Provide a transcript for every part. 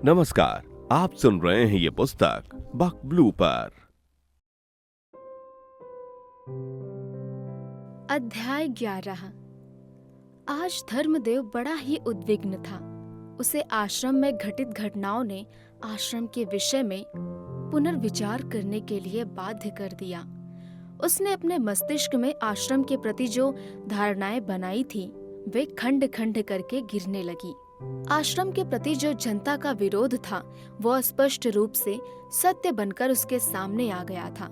नमस्कार, आप सुन रहे हैं ये पुस्तक बक ब्लू पर। अध्याय 11। आज धर्मदेव बड़ा ही उद्विग्न था। उसे आश्रम में घटित घटनाओं ने आश्रम के विषय में पुनर्विचार करने के लिए बाध्य कर दिया। उसने अपने मस्तिष्क में आश्रम के प्रति जो धारणाएं बनाई थी वे खंड खंड करके गिरने लगी। आश्रम के प्रति जो जनता का विरोध था वो स्पष्ट रूप से सत्य बनकर उसके सामने आ गया था।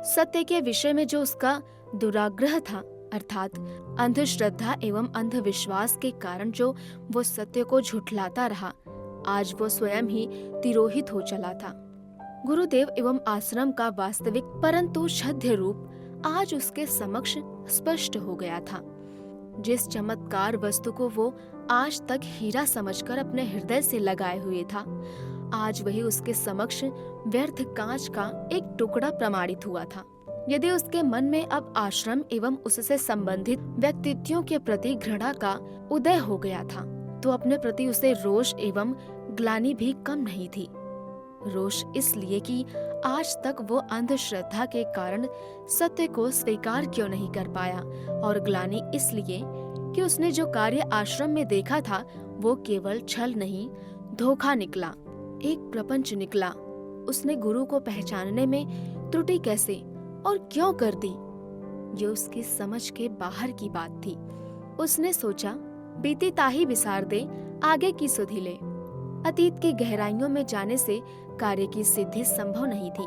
सत्य के विषय में जो उसका दुराग्रह था, अर्थात अंधश्रद्धा एवं अंधविश्वास के कारण जो वो सत्य को झुठलाता रहा, आज वो स्वयं ही तिरोहित हो चला था। गुरुदेव एवं आश्रम का वास्तविक परंतु शुद्ध रूप आज उसके समक्ष स्पष्ट हो गया था। जिस चमत्कार वस्तु को वो आज तक हीरा समझकर अपने हृदय से लगाए हुए था, आज वही उसके समक्ष व्यर्थ कांच का एक टुकड़ा प्रमाणित हुआ था। यदि उसके मन में अब आश्रम एवं उससे संबंधित व्यक्तित्वों के प्रति घृणा का उदय हो गया था, तो अपने प्रति उसे रोष एवं ग्लानि भी कम नहीं थी। रोष इसलिए कि आज तक वो अंधश्रद्धा के कारण सत्य को स्वीकार क्यों नहीं कर पाया, और ग्लानि इसलिए कि उसने जो कार्य आश्रम में देखा था वो केवल छल नहीं, धोखा निकला, एक प्रपंच निकला। उसने गुरु को पहचानने में त्रुटि कैसे और क्यों कर दी, ये उसकी समझ के बाहर की बात थी। उसने सोचा, बीती ताही बिसार दे, आगे की सुधि ले। अतीत की गहराइयों में जाने से कार्य की सिद्धि संभव नहीं थी।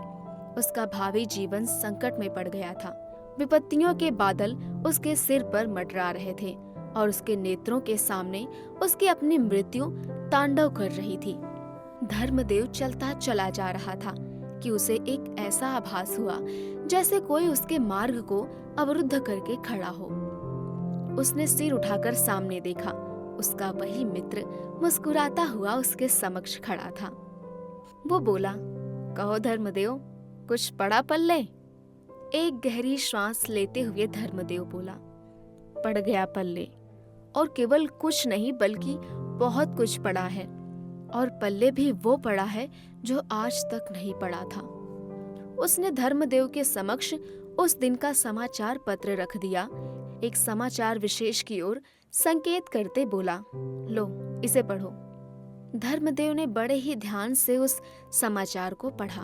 उसका भावी जीवन संकट में पड़ गया था। विपत्तियों के बादल उसके सिर पर मंडरा रहे थे और उसके नेत्रों के सामने उसकी अपनी मृत्यु तांडव कर रही थी। धर्मदेव चलता चला जा रहा था कि उसे एक ऐसा आभास हुआ जैसे कोई उसके मार्ग को अवरुद्ध करके खड़ा हो। उसने सिर उठाकर सामने देखा। उसका वही मित्र मुस्कुराता हुआ उसके समक्ष खड़ा था। वो बोला, कहो धर्मदेव, कुछ पड़ा पल्ले? एक गहरी श्वास लेते हुए धर्मदेव बोला, पड़ गया पल्ले, और केवल कुछ नहीं बल्कि बहुत कुछ पड़ा है, और पल्ले भी वो पड़ा है जो आज तक नहीं पड़ा था। उसने धर्मदेव के समक्ष उस दिन का समाचार पत्र रख दिया। एक समाचार विशेष की ओर संकेत करते बोला, लो इसे पढ़ो। धर्मदेव ने बड़े ही ध्यान से उस समाचार को पढ़ा।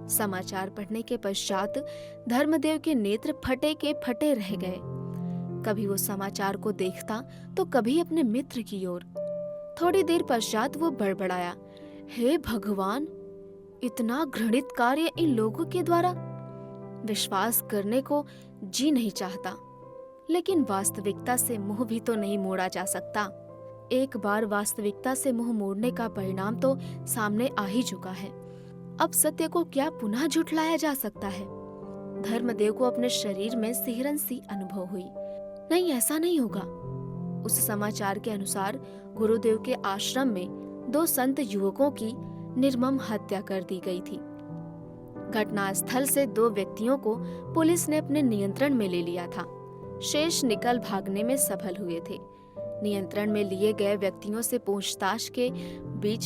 समाचार पढ़ने के पश्चात धर्मदेव के नेत्र फटे के फटे रह गए। कभी वो समाचार को देखता तो कभी अपने मित्र की ओर। थोड़ी देर पश्चात वो बड़बड़ाया, हे भगवान, इतना घृणित कार्य इन लोगों के द्वारा! विश्वास करने को जी नहीं चाहता, लेकिन वास्तविकता से मुंह भी तो नहीं मोड़ा जा सकता। एक बार वास्तविकता से मुंह मोड़ने का परिणाम तो सामने आ ही चुका है। अब सत्य को क्या पुनः झुठलाया जा सकता है? धर्मदेव को अपने शरीर में सिहरन सी अनुभव हुई। नहीं, ऐसा नहीं होगा। उस समाचार के अनुसार गुरुदेव के आश्रम में 2 संत युवकों की निर्मम हत्या कर दी गई थी। घटनास्थल से 2 व्यक्तियों को पुलिस ने अपने नियंत्रण में ले लिया था। शेष निकल भागने में सफल हुए थे। नियंत्रण में लिए गए व्यक्तियों से पूछताछ के बीच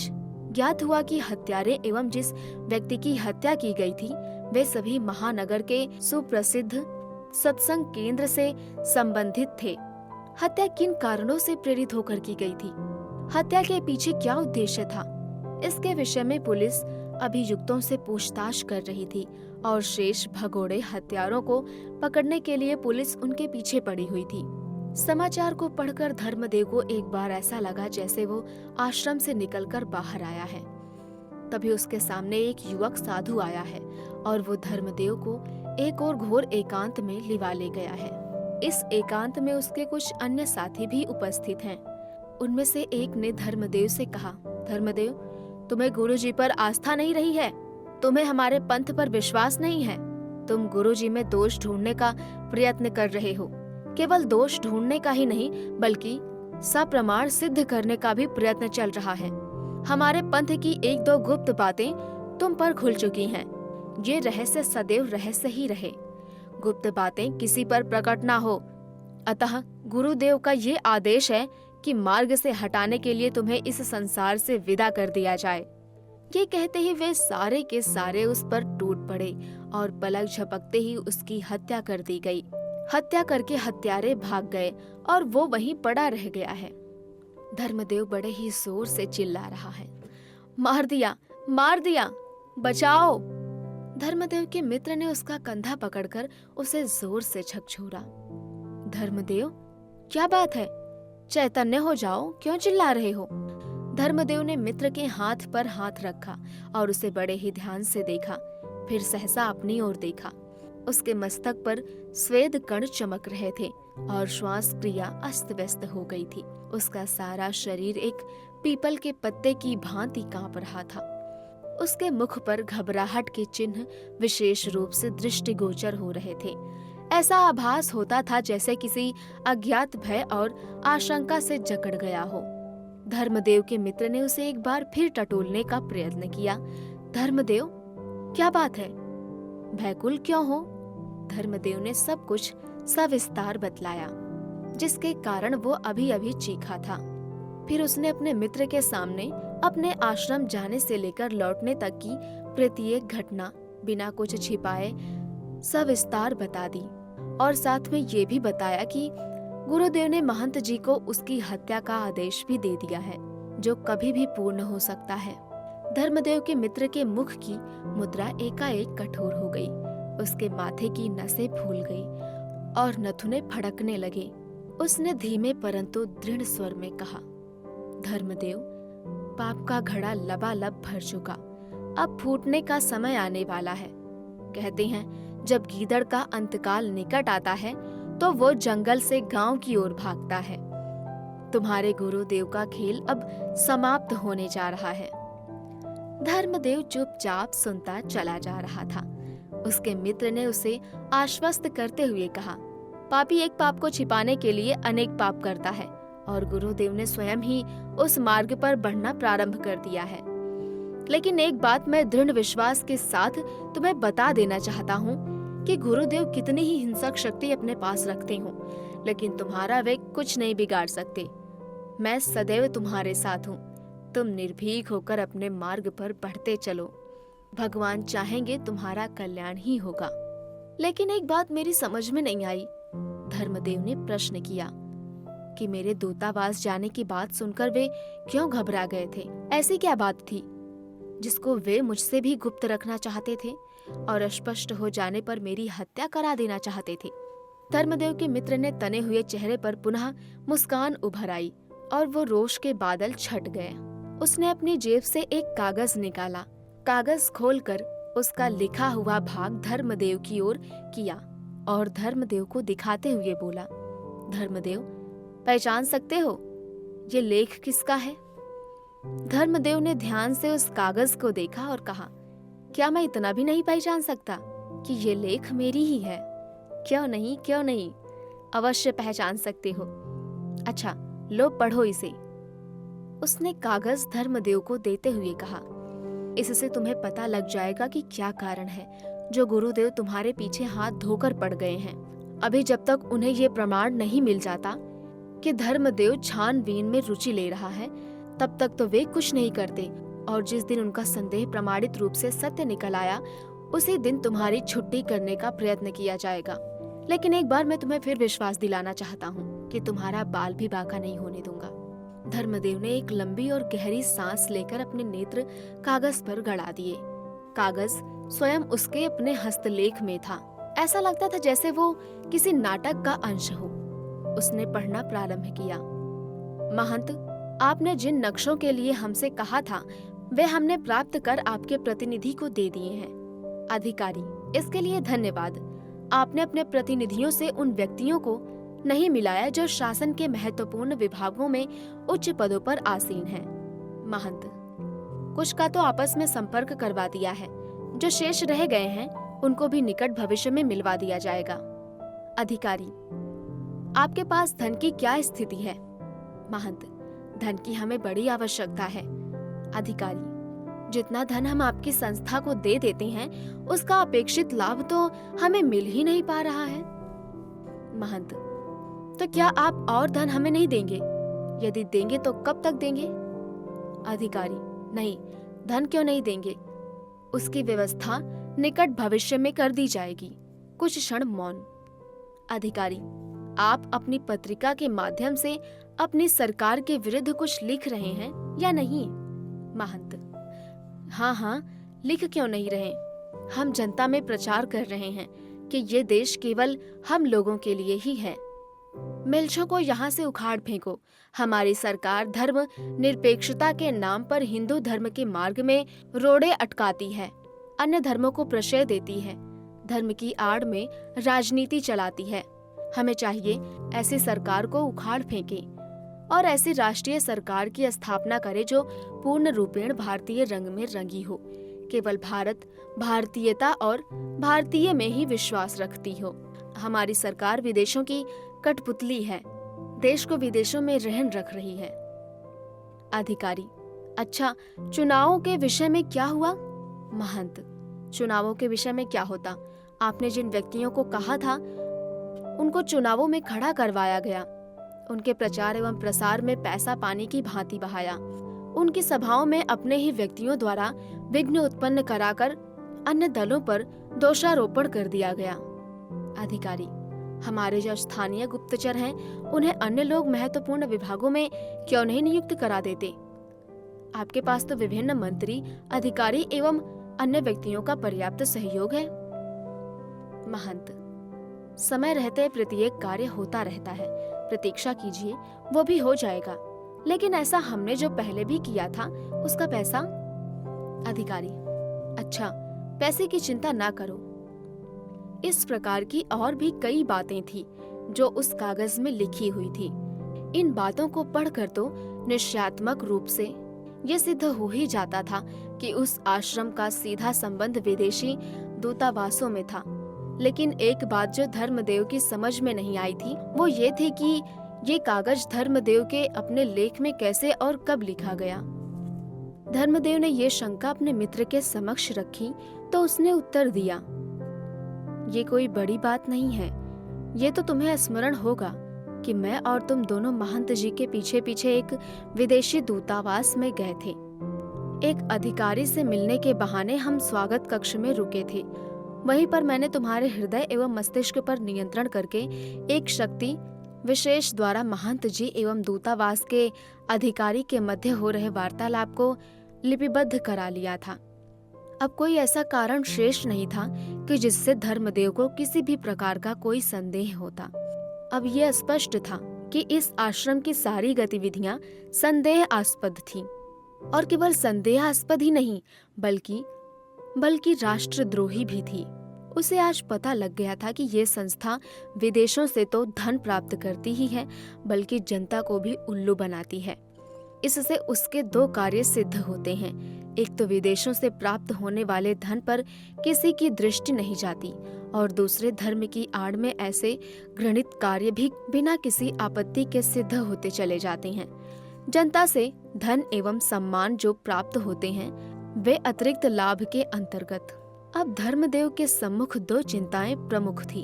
ज्ञात हुआ कि हत्यारे एवं जिस व्यक्ति की हत्या की गई थी वे सभी महानगर के सुप्रसिद्ध सत्संग केंद्र से संबंधित थे। हत्या किन कारणों से प्रेरित होकर की गई थी? हत्या के पीछे क्या उद्देश्य था? इसके विषय में पुलिस अभियुक्तों से पूछताछ कर रही थी और शेष भगोड़े हत्यारों को पकड़ने के लिए पुलिस उनके पीछे पड़ी हुई थी। समाचार को पढ़कर धर्मदेव को एक बार ऐसा लगा जैसे वो आश्रम से निकलकर बाहर आया है। तभी उसके सामने एक युवक साधु आया है और वो धर्मदेव को एक और घोर एकांत में लिवा ले गया है। इस एकांत में उसके कुछ अन्य साथी भी उपस्थित हैं। उनमें से एक ने धर्मदेव से कहा, धर्मदेव, तुम्हें गुरुजी पर आस्था नहीं रही है, तुम्हें हमारे पंथ पर विश्वास नहीं है। तुम गुरुजी में दोष ढूंढने का प्रयत्न कर रहे हो। केवल दोष ढूंढने का ही नहीं बल्कि सप्रमाण सिद्ध करने का भी प्रयत्न चल रहा है। हमारे पंथ की 1-2 गुप्त बातें तुम पर खुल चुकी हैं। ये रहस्य सदैव रहस्य ही रहे। गुप्त बातें किसी पर प्रकट ना हो। अतः गुरुदेव का ये आदेश है कि मार्ग से हटाने के लिए तुम्हें इस संसार से विदा कर दिया जाए। ये कहते ही वे सारे के सारे उस पर टूट पड़े और पलक झपकते ही उसकी हत्या कर दी गई। हत्या करके हत्यारे भाग गए और वो वहीं पड़ा रह गया है। धर्मदेव बड़े ही जोर से चिल्ला रहा है, मार दिया, मार दिया, बचाओ। धर्मदेव के मित्र ने उसका कंधा पकड़कर उसे जोर से झकझोरा। धर्मदेव, क्या बात है? चैतन्य हो जाओ, क्यों चिल्ला रहे हो? धर्मदेव ने मित्र के हाथ पर हाथ रखा और उसे बड़े ही ध्यान से देखा, फिर सहसा अपनी ओर देखा। उसके मस्तक पर स्वेद कण चमक रहे थे और श्वास क्रिया अस्त व्यस्त हो गई थी। उसका सारा शरीर एक पीपल के पत्ते की भांति कांप रहा था। उसके मुख पर घबराहट के चिन्ह विशेष रूप से दृष्टिगोचर हो रहे थे। ऐसा आभास होता था जैसे किसी अज्ञात भय और आशंका से जकड़ गया हो। धर्मदेव के मित्र ने उसे एक बार फिर टटोलने का प्रयत्न किया। धर्मदेव, क्या बात है? भयकुल क्यों हो? धर्मदेव ने सब कुछ सविस्तार बतलाया, जिसके कारण वो अभी अभी चीखा था। फिर उसने अपने मित्र के सामने अपने आश्रम जाने से लेकर लौटने तक की प्रत्येक घटना बिना कुछ छिपाए सविस्तार बता दी और साथ में ये भी बताया कि गुरुदेव ने महंत जी को उसकी हत्या का आदेश भी दे दिया है, जो कभी भी पूर्ण हो सकता है। धर्मदेव के मित्र के मुख की मुद्रा एकाएक कठोर हो गई। उसके माथे की नसें फूल गई और नथुने फड़कने लगे। उसने धीमे परंतु दृढ़ स्वर में कहा, धर्मदेव, पाप का घड़ा लबालब भर चुका, अब फूटने का समय आने वाला है। कहते हैं जब गीदड़ का अंतकाल निकट आता है तो वो जंगल से गांव की ओर भागता है। तुम्हारे गुरुदेव का खेल अब समाप्त होने जा रहा है। धर्मदेव चुपचाप सुनता चला जा रहा था। उसके मित्र ने उसे आश्वस्त करते हुए कहा, पापी एक पाप को छिपाने के लिए अनेक पाप करता है और गुरुदेव ने स्वयं ही उस मार्ग पर बढ़ना प्रारंभ कर दिया है। लेकिन एक बात मैं दृढ़ विश्वास के साथ तुम्हें बता देना चाहता हूँ कि गुरुदेव कितनी ही हिंसक शक्ति अपने पास रखते हो, लेकिन तुम्हारा वे कुछ नहीं बिगाड़ सकते। मैं सदैव तुम्हारे साथ हूँ। तुम निर्भीक होकर अपने मार्ग पर बढ़ते चलो। भगवान चाहेंगे तुम्हारा कल्याण ही होगा। लेकिन एक बात मेरी समझ में नहीं आई। धर्मदेव ने प्रश्न किया कि मेरे दूतावास जाने की बात सुनकर वे क्यों घबरा गए थे? ऐसी क्या बात थी जिसको वे मुझसे भी गुप्त रखना चाहते थे और स्पष्ट हो जाने पर मेरी हत्या करा देना चाहते थे? धर्मदेव के मित्र ने तने हुए चेहरे पर पुनः मुस्कान उभर आई और वो रोष के बादल छट गए। उसने अपनी जेब से एक कागज निकाला। कागज खोलकर उसका लिखा हुआ भाग धर्मदेव की ओर किया और धर्मदेव को दिखाते हुए बोला, धर्मदेव, पहचान सकते हो ये लेख किसका है? धर्मदेव ने ध्यान से उस कागज को देखा और कहा, क्या मैं इतना भी नहीं पहचान सकता कि ये लेख मेरी ही है? क्यों नहीं, क्यों नहीं, अवश्य पहचान सकते हो। अच्छा, लो पढ़ो इसे। उसने कागज धर्मदेव को देते हुए कहा, इससे तुम्हें पता लग जाएगा कि क्या कारण है जो गुरुदेव तुम्हारे पीछे हाथ धोकर पड़ गए हैं। अभी जब तक उन्हें ये प्रमाण नहीं मिल जाता कि धर्मदेव छानबीन में रुचि ले रहा है, तब तक तो वे कुछ नहीं करते और जिस दिन उनका संदेह प्रमाणित रूप से सत्य निकल आया, उसी दिन तुम्हारी छुट्टी करने का प्रयत्न किया जाएगा। लेकिन एक बार मैं तुम्हें फिर विश्वास दिलाना चाहता हूँ कि तुम्हारा बाल भी बाका नहीं होने दूंगा। धर्मदेव ने एक लंबी और गहरी सांस लेकर अपने नेत्र कागज पर गड़ा दिए। कागज स्वयं उसके अपने हस्तलेख में था। ऐसा लगता था जैसे वो किसी नाटक का अंश हो। उसने पढ़ना प्रारंभ किया। महंत, आपने जिन नक्शों के लिए हमसे कहा था वे हमने प्राप्त कर आपके प्रतिनिधि को दे दिए हैं। अधिकारी, इसके लिए धन्यवाद। आपने अपने प्रतिनिधियों से उन व्यक्तियों को नहीं मिलाया जो शासन के महत्वपूर्ण विभागों में उच्च पदों पर आसीन हैं। महंत, कुछ का तो आपस में संपर्क करवा दिया है, जो शेष रह गए हैं उनको भी निकट भविष्य में मिलवा दिया जाएगा। अधिकारी, आपके पास धन की क्या स्थिति है? महंत, धन की हमें बड़ी आवश्यकता है। अधिकारी, जितना धन हम आपकी संस्था को दे देते हैं उसका अपेक्षित लाभ तो हमें मिल ही नहीं पा रहा है। महंत, तो क्या आप और धन हमें नहीं देंगे? यदि देंगे तो कब तक देंगे? अधिकारी, नहीं, धन क्यों नहीं देंगे? उसकी व्यवस्था निकट भविष्य में कर दी जाएगी। कुछ क्षण मौन। अधिकारी, आप अपनी पत्रिका के माध्यम से अपनी सरकार के विरुद्ध कुछ लिख रहे हैं या नहीं? महंत, हाँ, लिख क्यों नहीं रहे? हम जनता में प्रचार कर रहे हैं कि ये देश केवल हम लोगों के लिए ही है। मिर्चों को यहाँ से उखाड़ फेंको। हमारी सरकार धर्म निरपेक्षता के नाम पर हिंदू धर्म के मार्ग में रोड़े अटकाती है, अन्य धर्मों को प्रश्रय देती है, धर्म की आड़ में राजनीति चलाती है। हमें चाहिए ऐसी सरकार को उखाड़ फेंके और ऐसी राष्ट्रीय सरकार की स्थापना करे जो पूर्ण रूपेण भारतीय रंग में रंगी हो, केवल भारत, भारतीयता और भारतीय में ही विश्वास रखती हो। हमारी सरकार विदेशों की कठपुतली है, देश को विदेशों में रहन रख रही है। अधिकारी, अच्छा, चुनावों के विषय में क्या हुआ? महंत, चुनावों के विषय में क्या होता? आपने जिन व्यक्तियों को कहा था उनको चुनावों में खड़ा करवाया गया, उनके प्रचार एवं प्रसार में पैसा पानी की भांति बहाया, उनकी सभाओं में अपने ही व्यक्तियों द्वारा विघ्न उत्पन्न कराकर अन्य दलों पर दोषारोपण कर दिया गया। अधिकारी, हमारे जो स्थानीय गुप्तचर हैं उन्हें अन्य लोग महत्वपूर्ण विभागों में क्यों नहीं नियुक्त करा देते? आपके पास तो विभिन्न मंत्री, अधिकारी एवं अन्य व्यक्तियों का पर्याप्त सहयोग है। महंत, समय रहते प्रत्येक कार्य होता रहता है, प्रतीक्षा कीजिए, वो भी हो जाएगा। लेकिन ऐसा हमने जो पहले भी किया था उसका पैसा? अधिकारी, अच्छा, पैसे की चिंता ना करो। इस प्रकार की और भी कई बातें थी जो उस कागज में लिखी हुई थी। इन बातों को पढ़कर तो निश्चयात्मक रूप से ये सिद्ध हो ही जाता था कि उस आश्रम का सीधा संबंध विदेशी दूतावासों में था। लेकिन एक बात जो धर्मदेव की समझ में नहीं आई थी वो ये थी कि ये कागज धर्मदेव के अपने लेख में कैसे और कब लिखा गया। धर्मदेव ने ये शंका अपने मित्र के समक्ष रखी तो उसने उत्तर दिया, ये कोई बड़ी बात नहीं है। ये तो तुम्हें स्मरण होगा कि मैं और तुम दोनों महंत जी के पीछे पीछे एक विदेशी दूतावास में गए थे। एक अधिकारी से मिलने के बहाने हम स्वागत कक्ष में रुके थे। वहीं पर मैंने तुम्हारे हृदय एवं मस्तिष्क पर नियंत्रण करके एक शक्ति विशेष द्वारा महंत जी एवं दूतावास के अधिकारी के मध्य हो रहे वार्तालाप को लिपिबद्ध करा लिया था। अब कोई ऐसा कारण शेष नहीं था कि जिससे धर्मदेव को किसी भी प्रकार का कोई संदेह होता। अब यह स्पष्ट था कि इस आश्रम की सारी गतिविधियां संदेहास्पद थीं, और केवल संदेहास्पद ही नहीं बल्कि राष्ट्रद्रोही भी थी। उसे आज पता लग गया था कि ये संस्था विदेशों से तो धन प्राप्त करती ही है, बल्कि जनता को भी उल्लू बनाती है। इससे उसके दो कार्य सिद्ध होते हैं। एक तो विदेशों से प्राप्त होने वाले धन पर किसी की दृष्टि नहीं जाती, और दूसरे धर्म की आड़ में ऐसे घृणित कार्य भी बिना किसी आपत्ति के सिद्ध होते चले जाते हैं। जनता से धन एवं सम्मान जो प्राप्त होते हैं वे अतिरिक्त लाभ के अंतर्गत। अब धर्मदेव के सम्मुख दो चिंताएं प्रमुख थी।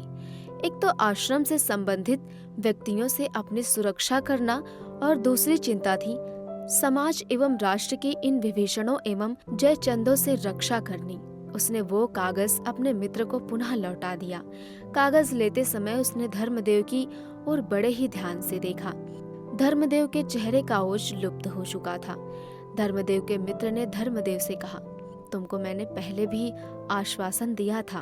एक तो आश्रम से संबंधित व्यक्तियों से अपनी सुरक्षा करना, और दूसरी चिंता थी समाज एवं राष्ट्र की इन विभीषणों एवं जय चंदों से रक्षा करनी। उसने वो कागज अपने मित्र को पुनः लौटा दिया। कागज लेते समय उसने धर्मदेव की ओर बड़े ही ध्यान से देखा। धर्मदेव के चेहरे का ओज लुप्त हो चुका था। धर्मदेव के मित्र ने धर्मदेव से कहा, तुमको मैंने पहले भी आश्वासन दिया था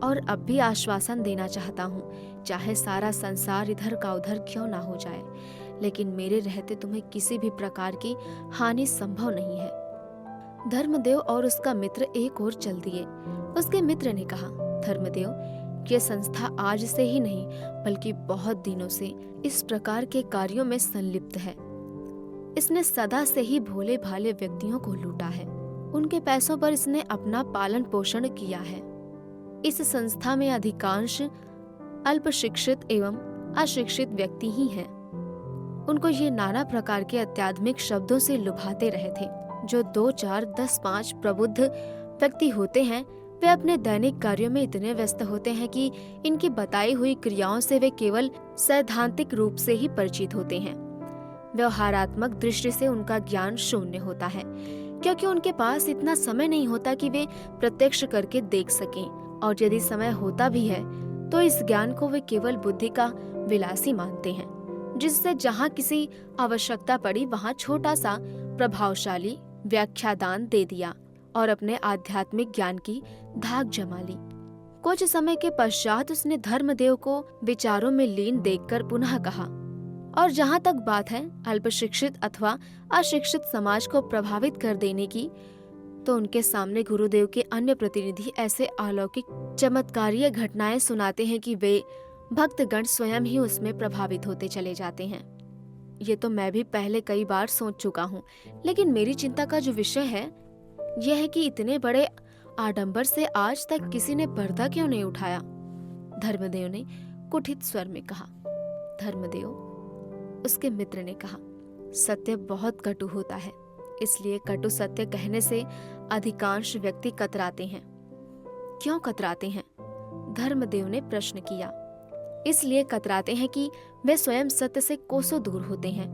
और अब भी आश्वासन देना चाहता हूँ, चाहे सारा संसार इधर का उधर क्यों ना हो जाए, लेकिन मेरे रहते तुम्हें किसी भी प्रकार की हानि संभव नहीं है। धर्मदेव और उसका मित्र एक ओर चल दिए। उसके मित्र ने कहा, धर्मदेव, ये संस्था आज से ही नहीं बल्कि बहुत दिनों से इस प्रकार के कार्यों में संलिप्त है। इसने सदा से ही भोले भाले व्यक्तियों को लूटा है। उनके पैसों पर इसने अपना पालन पोषण किया है। इस संस्था में अधिकांश अल्प शिक्षित एवं अशिक्षित व्यक्ति ही हैं। उनको ये नाना प्रकार के अत्याधुनिक शब्दों से लुभाते रहे थे। जो 2, 4, 10, 5 प्रबुद्ध व्यक्ति होते हैं वे अपने दैनिक कार्यों में इतने व्यस्त होते हैं कि इनकी बताई हुई क्रियाओं से वे केवल सैद्धांतिक रूप से ही परिचित होते हैं। व्यवहारात्मक दृष्टि से उनका ज्ञान शून्य होता है। क्योंकि उनके पास इतना समय नहीं होता कि वे प्रत्यक्ष करके देख सकें, और यदि समय होता भी है तो इस ज्ञान को वे केवल बुद्धि का विलासी मानते हैं, जिससे जहाँ किसी आवश्यकता पड़ी वहाँ छोटा सा प्रभावशाली व्याख्यादान दे दिया और अपने आध्यात्मिक ज्ञान की धाक जमा ली। कुछ समय के पश्चात उसने धर्मदेव को विचारों में लीन देखकर पुनः कहा, और जहाँ तक बात है अल्पशिक्षित अथवा अशिक्षित समाज को प्रभावित कर देने की, तो उनके सामने गुरुदेव के अन्य प्रतिनिधि ऐसे अलौकिक चमत्कारीय घटनाएं सुनाते हैं कि वे भक्तगण स्वयं ही उसमें प्रभावित होते चले जाते हैं। ये तो मैं भी पहले कई बार सोच चुका हूँ, लेकिन मेरी चिंता का जो विषय है यह है कि इतने बड़े आडंबर से आज तक किसी ने पर्दा क्यों नहीं उठाया। धर्मदेव ने कुठित स्वर में कहा। धर्मदेव, उसके मित्र ने कहा, सत्य बहुत कटु होता है, इसलिए कटु सत्य कहने से अधिकांश व्यक्ति कतराते हैं। क्यों कतराते हैं? धर्मदेव ने प्रश्न किया। इसलिए कतराते हैं कि वे स्वयं सत्य से कोसों दूर होते हैं।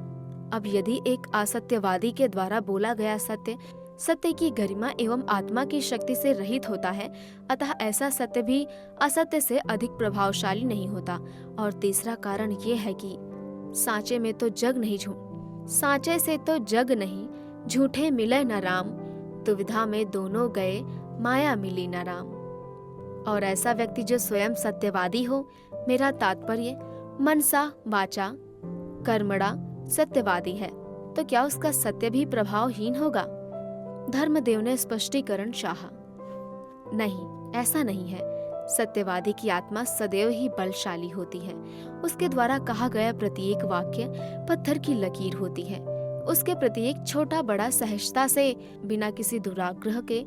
अब यदि एक असत्यवादी के द्वारा बोला गया सत्य सत्य की गरिमा एवं आत्मा की शक्ति से रहित होता है, अतः ऐसा सत्य भी असत्य से अधिक प्रभावशाली नहीं होता। और तीसरा कारण ये है कि सांचे में तो जग नहीं सांचे से तो जग नहीं, झूठे मिले न राम, दुविधा में दोनों गए, माया मिली न राम। और ऐसा व्यक्ति जो स्वयं सत्यवादी हो, मेरा तात्पर्य मनसा वाचा कर्मणा सत्यवादी है, तो क्या उसका सत्य भी प्रभावहीन होगा? धर्मदेव ने स्पष्टीकरण चाहा। नहीं, ऐसा नहीं है। सत्यवादी की आत्मा सदैव ही बलशाली होती है। उसके द्वारा कहा गया प्रत्येक वाक्य पत्थर की लकीर होती है। उसके प्रत्येक छोटा बड़ा सहजता से बिना किसी दुराग्रह के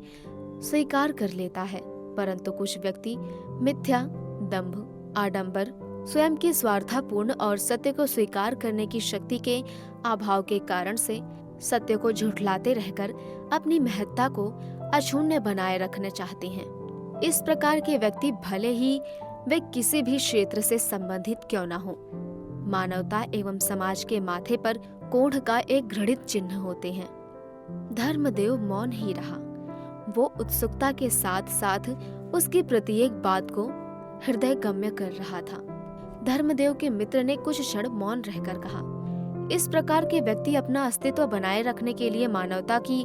स्वीकार कर लेता है। परंतु कुछ व्यक्ति मिथ्या, दंभ, आडंबर, स्वयं की स्वार्थपूर्ण और सत्य को स्वीकार करने की शक्ति के अभाव के कारण से सत्य को झुठलाते रहकर अपनी महत्ता को अक्षुण्ण बनाए रखना चाहते हैं। इस प्रकार के व्यक्ति भले ही वे किसी भी क्षेत्र से संबंधित क्यों न हो, मानवता एवं समाज के माथे पर कोढ़ का एक घृणित चिन्ह होते हैं। धर्मदेव मौन ही रहा। वो उत्सुकता के साथ साथ उसकी प्रत्येक बात को हृदय गम्य कर रहा था। धर्मदेव के मित्र ने कुछ क्षण मौन रहकर कहा, इस प्रकार के व्यक्ति अपना अस्तित्व बनाए रखने के लिए मानवता की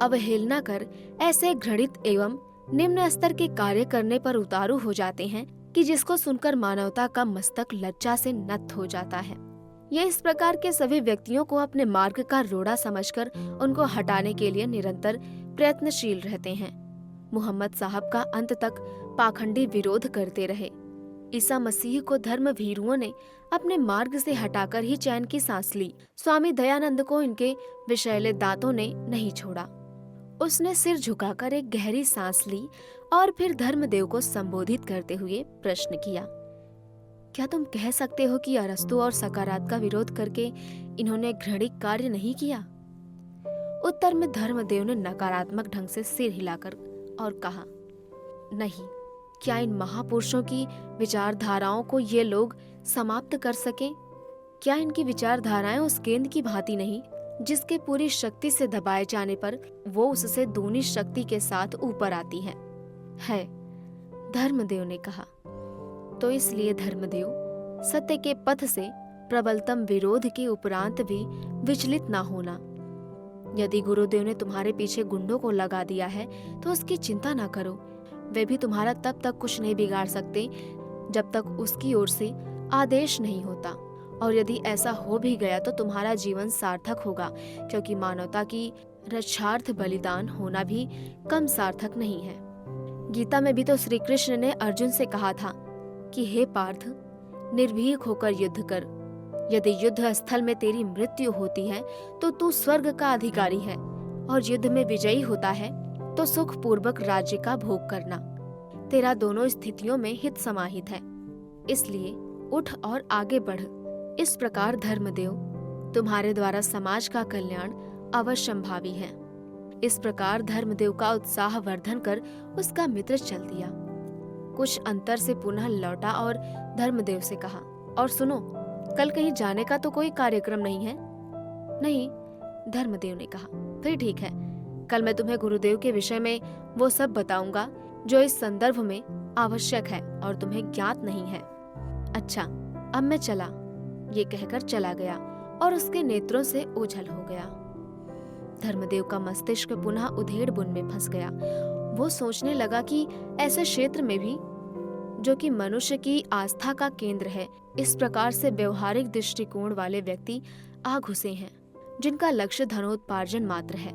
अवहेलना कर ऐसे घृणित एवं निम्न स्तर के कार्य करने पर उतारू हो जाते हैं कि जिसको सुनकर मानवता का मस्तक लज्जा से नत हो जाता है। ये इस प्रकार के सभी व्यक्तियों को अपने मार्ग का रोड़ा समझकर उनको हटाने के लिए निरंतर प्रयत्नशील रहते हैं। मुहम्मद साहब का अंत तक पाखंडी विरोध करते रहे। ईसा मसीह को धर्म भीरुओं ने अपने मार्ग से हटाकर ही चैन की सांस ली। स्वामी दयानंद को इनके विषैले दांतों ने नहीं छोड़ा। उसने सिर झुकाकर एक गहरी सांस ली और फिर धर्मदेव को संबोधित करते हुए प्रश्न किया, क्या तुम कह सकते हो कि अरस्तु और सकारात का विरोध करके इन्होंने घृणित कार्य नहीं किया? उत्तर में धर्मदेव ने नकारात्मक ढंग से सिर हिलाकर और कहा, नहीं, क्या इन महापुरुषों की विचारधाराओं को ये लोग समाप्त कर सकें? क्या इनकी विचारधाराएं उस गेंद की भांति नहीं जिसके पूरी शक्ति से दबाए जाने पर वो उससे दूनी शक्ति के साथ ऊपर आती है? धर्मदेव ने कहा। तो इसलिए धर्मदेव, सत्य के पथ से प्रबलतम विरोध के उपरांत भी विचलित ना होना। यदि गुरुदेव ने तुम्हारे पीछे गुंडों को लगा दिया है तो उसकी चिंता ना करो। वे भी तुम्हारा तब तक कुछ नहीं बिगाड़ सकते जब तक उसकी ओर से आदेश नहीं होता, और यदि ऐसा हो भी गया तो तुम्हारा जीवन सार्थक होगा, क्योंकि मानवता की रक्षार्थ बलिदान होना भी कम सार्थक नहीं है। गीता में भी तो श्री कृष्ण ने अर्जुन से कहा था कि हे पार्थ, निर्भीक होकर युद्ध कर। यदि युद्ध स्थल में तेरी मृत्यु होती है तो तू स्वर्ग का अधिकारी है, और युद्ध में विजयी होता है तो सुख पूर्वक राज्य का भोग करना। तेरा दोनों स्थितियों में हित समाहित है, इसलिए उठ और आगे बढ़। इस प्रकार धर्मदेव, तुम्हारे द्वारा समाज का कल्याण अवश्यंभावी है। इस प्रकार धर्मदेव का उत्साह वर्धन कर उसका मित्र चल दिया। कुछ अंतर से पुनः लौटा और धर्मदेव से कहा, और सुनो, कल कहीं जाने का तो कोई कार्यक्रम नहीं है? नहीं, धर्मदेव ने कहा। फिर ठीक है, कल मैं तुम्हें गुरुदेव के विषय में वो सब बताऊंगा जो इस संदर्भ में आवश्यक है और तुम्हें ज्ञात नहीं है। अच्छा, अब मैं चला, ये कहकर चला गया और उसके नेत्रों से ओझल हो गया। धर्मदेव का मस्तिष्क पुनः उधेड़ बुन में फंस गया। वो सोचने लगा कि ऐसे क्षेत्र में भी, जो कि मनुष्य की आस्था का केंद्र है, इस प्रकार से व्यवहारिक दृष्टिकोण वाले व्यक्ति आ घुसे हैं, जिनका लक्ष्य धनोत्पार्जन मात्र है,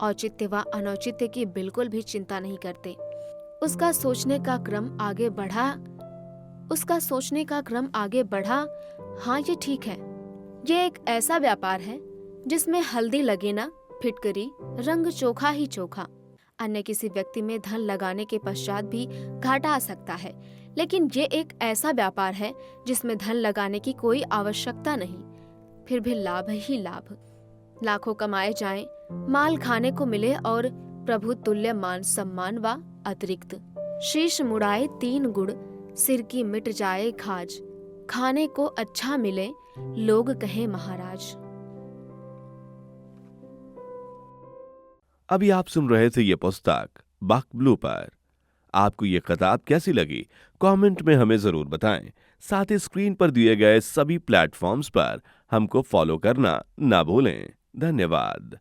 औचित्य व अनौचित्य की बिल्कुल भी चिंता नहीं करते। उसका सोचने का क्रम आगे बढ़ा। हाँ, ये ठीक है, ये एक ऐसा व्यापार है जिसमें हल्दी लगे ना फिटकरी, रंग चोखा ही चोखा। अन्य किसी व्यक्ति में धन लगाने के पश्चात भी घाटा आ सकता है, लेकिन ये एक ऐसा व्यापार है जिसमें धन लगाने की कोई आवश्यकता नहीं, फिर भी लाभ ही लाभ। लाखों कमाए जाएं, माल खाने को मिले और प्रभु तुल्य मान सम्मान व अतिरिक्त। शीश मुड़ाए 3 गुड़, सिर की मिट जाए खाज, खाने को अच्छा मिले, लोग कहे महाराज। अभी आप सुन रहे थे ये पुस्तक बक ब्लू पर। आपको ये किताब कैसी लगी कमेंट में हमें जरूर बताएं। साथ ही स्क्रीन पर दिए गए सभी प्लेटफॉर्म्स पर हमको फॉलो करना ना भूलें। धन्यवाद।